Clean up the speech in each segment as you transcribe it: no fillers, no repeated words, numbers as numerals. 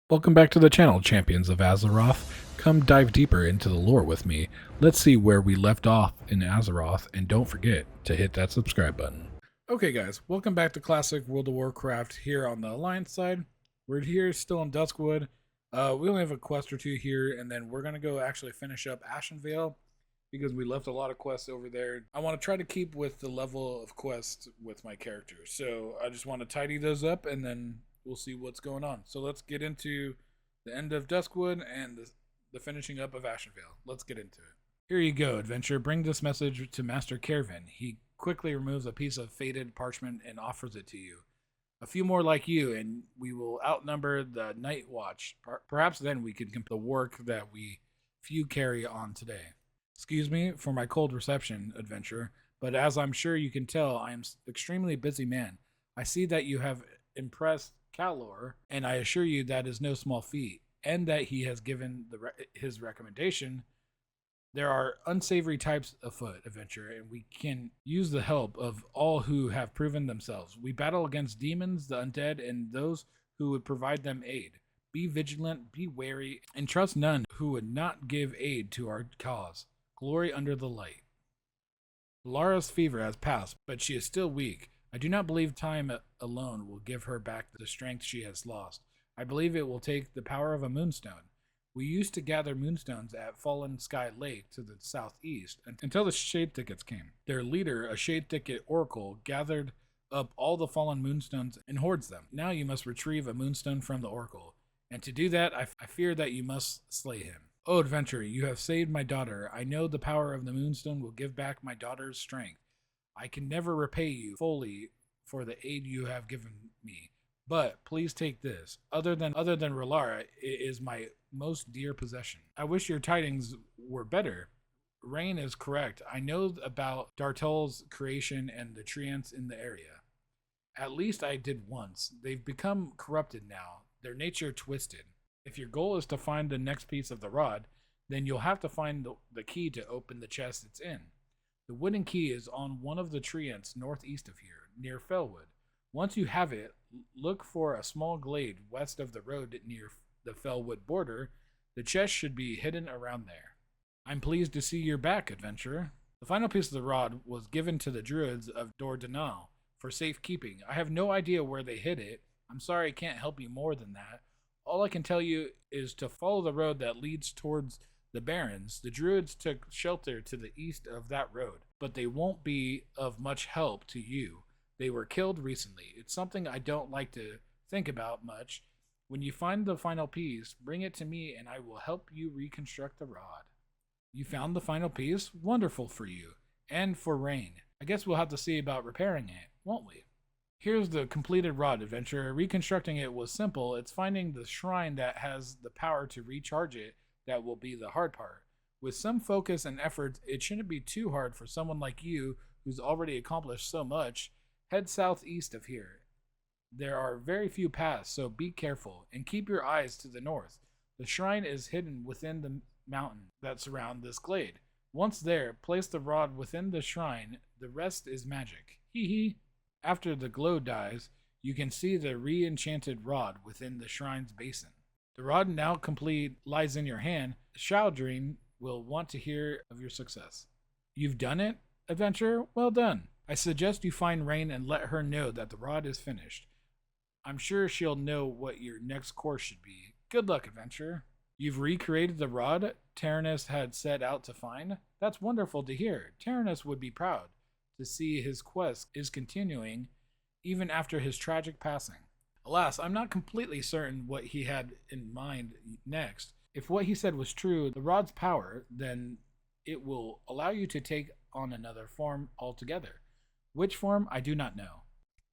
Welcome back to the channel, champions of Azeroth. Come dive deeper into the lore with me. Let's see where we left off in Azeroth, and don't forget to hit that subscribe button. Okay guys, welcome back to Classic World of Warcraft here on the Alliance side. We're here still in Duskwood. We only have a quest or two here, and then we're going to go actually finish up Ashenvale, because we left a lot of quests over there. I want to try to keep with the level of quest with my characters, so I just want to tidy those up, and then we'll see what's going on. So let's get into the end of Duskwood and the finishing up of Ashenvale. Let's get into it. Here you go, adventurer. Bring this message to Master Kervin. He quickly removes a piece of faded parchment and offers it to you. A few more like you, and we will outnumber the Night Watch. Perhaps then we can complete the work that we few carry on today. Excuse me for my cold reception, adventurer, but as I'm sure you can tell, I am an extremely busy man. I see that you have impressed Calor, and I assure you that is no small feat, and that he has given his recommendation. There are unsavory types afoot, adventurer, and we can use the help of all who have proven themselves. We battle against demons, the undead, and those who would provide them aid. Be vigilant, be wary, and trust none who would not give aid to our cause. Glory under the light. Lara's fever has passed, but she is still weak. I do not believe time alone will give her back the strength she has lost. I believe it will take the power of a moonstone. We used to gather moonstones at Fallen Sky Lake to the southeast until the Shade Thickets came. Their leader, a Shade Thicket Oracle, gathered up all the fallen moonstones and hoards them. Now you must retrieve a moonstone from the Oracle, and to do that, I fear that you must slay him. Oh, adventurer, you have saved my daughter. I know the power of the moonstone will give back my daughter's strength. I can never repay you fully for the aid you have given me, but please take this. Other than Relara, it is my most dear possession. I wish your tidings were better. Rain is correct. I know about Dartel's creation and the treants in the area. At least I did once. They've become corrupted now, their nature twisted. If your goal is to find the next piece of the rod, then you'll have to find the key to open the chest it's in. The wooden key is on one of the treants northeast of here, near Fellwood. Once you have it, look for a small glade west of the road near the Fellwood border. The chest should be hidden around there. I'm pleased to see you're back, adventurer. The final piece of the rod was given to the druids of Dordanal for safekeeping. I have no idea where they hid it. I'm sorry I can't help you more than that. All I can tell you is to follow the road that leads towards the Barrens. The druids took shelter to the east of that road, but they won't be of much help to you. They were killed recently. It's something I don't like to think about much. When you find the final piece, bring it to me and I will help you reconstruct the rod. You found the final piece? Wonderful for you. And for Rain. I guess we'll have to see about repairing it, won't we? Here's the completed rod, adventurer. Reconstructing it was simple. It's finding the shrine that has the power to recharge it that will be the hard part. With some focus and effort, it shouldn't be too hard for someone like you who's already accomplished so much. Head southeast of here. There are very few paths, so be careful and keep your eyes to the north. The shrine is hidden within the mountain that surround this glade. Once there, place the rod within the shrine. The rest is magic. Hee hee. After the glow dies, you can see the re-enchanted rod within the shrine's basin. The rod now complete lies in your hand. Shaldrine will want to hear of your success. You've done it, adventurer? Well done. I suggest you find Rain and let her know that the rod is finished. I'm sure she'll know what your next course should be. Good luck, adventurer. You've recreated the rod Taranis had set out to find? That's wonderful to hear. Taranis would be proud to see his quest is continuing even after his tragic passing. Alas, I'm not completely certain what he had in mind next. If what he said was true, the rod's power, then it will allow you to take on another form altogether. Which form, I do not know.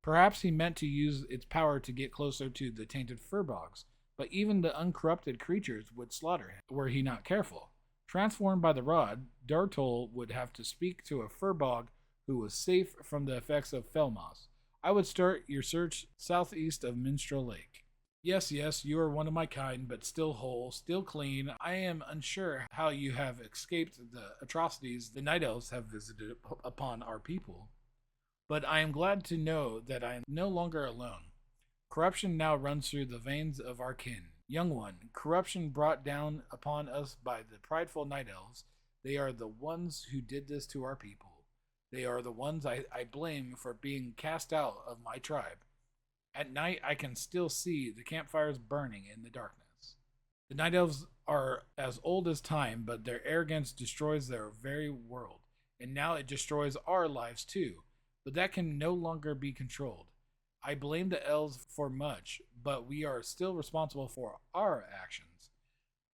Perhaps he meant to use its power to get closer to the tainted furbogs, but even the uncorrupted creatures would slaughter him were he not careful. Transformed by the rod, Dartol would have to speak to a furbog who was safe from the effects of Felmos. I would start your search southeast of Minstrel Lake. Yes, you are one of my kind, but still whole, still clean. I am unsure how you have escaped the atrocities the Night Elves have visited upon our people, but I am glad to know that I am no longer alone. Corruption now runs through the veins of our kin. Young one, corruption brought down upon us by the prideful night elves. They are the ones who did this to our people. They are the ones I blame for being cast out of my tribe. At night, I can still see the campfires burning in the darkness. The night elves are as old as time, but their arrogance destroys their very world. And now it destroys our lives too. But that can no longer be controlled. I blame the elves for much, but we are still responsible for our actions.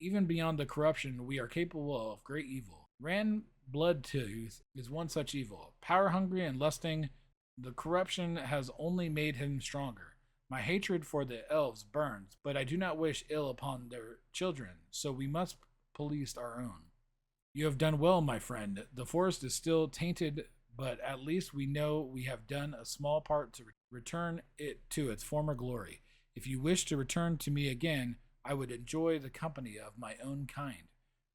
Even beyond the corruption, we are capable of great evil. Ran Bloodtooth is one such evil. Power hungry and lusting, the corruption has only made him stronger. My hatred for the elves burns, but I do not wish ill upon their children, so we must police our own. You have done well, my friend. The forest is still tainted, but at least we know we have done a small part to return it to its former glory. If you wish to return to me again, I would enjoy the company of my own kind.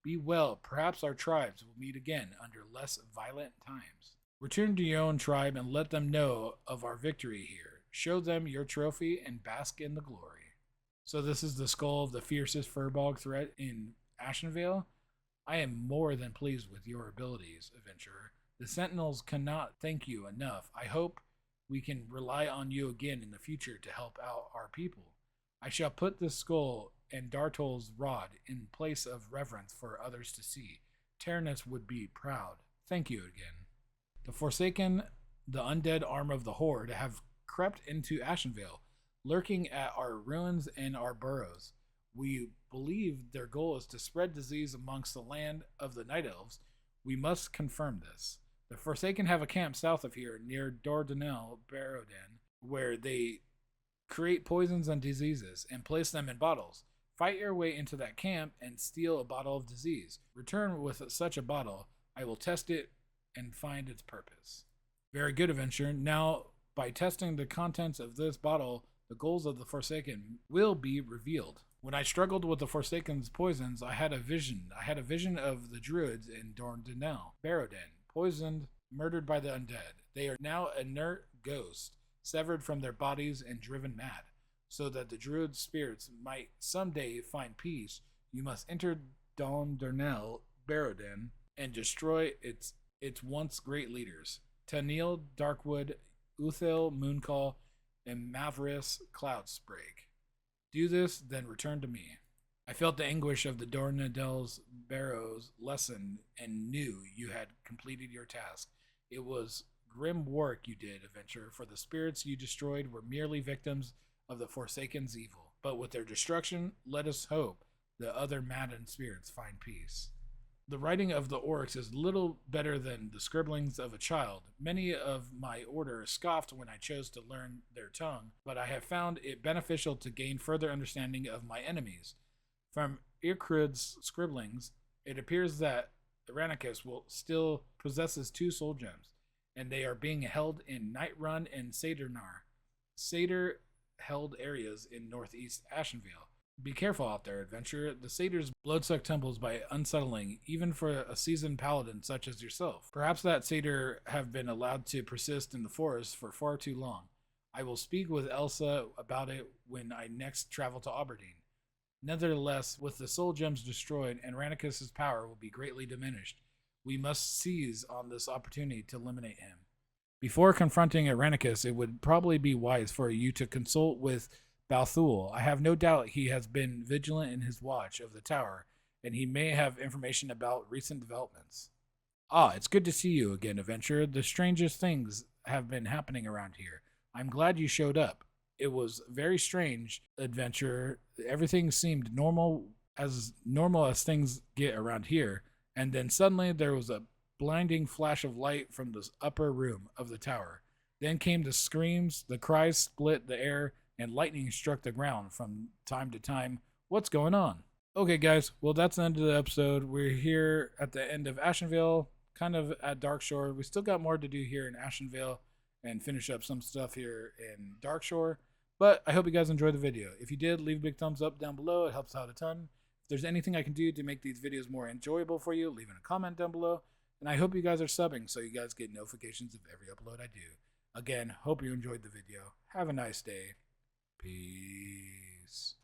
Be well, perhaps our tribes will meet again under less violent times. Return to your own tribe and let them know of our victory here. Show them your trophy and bask in the glory. So this is the skull of the fiercest furbog threat in Ashenvale. I am more than pleased with your abilities, adventurer. The Sentinels cannot thank you enough. I hope we can rely on you again in the future to help out our people. I shall put this skull and Dartol's rod in place of reverence for others to see. Tyrannus would be proud. Thank you again. The Forsaken, the undead arm of the Horde, have crept into Ashenvale, lurking at our ruins and our burrows. We believe their goal is to spread disease amongst the land of the Night Elves. We must confirm this. The Forsaken have a camp south of here near Dordanel Barrowden, where they create poisons and diseases and place them in bottles. Fight your way into that camp and steal a bottle of disease. Return with such a bottle. I will test it and find its purpose. Very good, adventurer. Now, by testing the contents of this bottle, the goals of the Forsaken will be revealed. When I struggled with the Forsaken's poisons, I had a vision. I had a vision of the druids in Dordanel Barrowden, poisoned, murdered by the undead. They are now inert ghosts, severed from their bodies and driven mad. So that the druid spirits might someday find peace, you must enter Dordanel Barrowden and destroy its once great leaders, Tanil Darkwood, Uthil Mooncall, and Mavris Cloudsprake. Do this, then return to me. I felt the anguish of the Dornadel's Barrows lesson and knew you had completed your task. It was grim work you did, adventurer, for the spirits you destroyed were merely victims of the Forsaken's evil. But with their destruction, let us hope the other maddened spirits find peace. The writing of the orcs is little better than the scribblings of a child. Many of my order scoffed when I chose to learn their tongue, but I have found it beneficial to gain further understanding of my enemies. From Irkrud's scribblings, it appears that Irenicus still possesses 2 soul gems, and they are being held in Nightrun and Sadernar, Satyr-held areas in northeast Ashenvale. Be careful out there, adventurer. The satyrs bloodsuck temples by unsettling, even for a seasoned paladin such as yourself. Perhaps that satyr have been allowed to persist in the forest for far too long. I will speak with Elsa about it when I next travel to Aberdeen. Nevertheless, with the soul gems destroyed, Irenicus's power will be greatly diminished. We must seize on this opportunity to eliminate him. Before confronting Irenicus, it would probably be wise for you to consult with Balthul. I have no doubt he has been vigilant in his watch of the tower, and he may have information about recent developments. Ah, it's good to see you again, adventurer. The strangest things have been happening around here. I'm glad you showed up. It was very strange, adventurer. Everything seemed normal as things get around here, and then suddenly there was a blinding flash of light from the upper room of the tower. Then came the screams, the cries split the air, and lightning struck the ground from time to time. What's going on? Okay, guys, well, that's the end of the episode. We're here at the end of Ashenvale, kind of at Darkshore. We still got more to do here in Ashenvale and finish up some stuff here in Darkshore, but I hope you guys enjoyed the video. If you did, leave a big thumbs up down below. It helps out a ton. If there's anything I can do to make these videos more enjoyable for you, leave a comment down below. And I hope you guys are subbing so you guys get notifications of every upload I do. Again, hope you enjoyed the video. Have a nice day. Peace.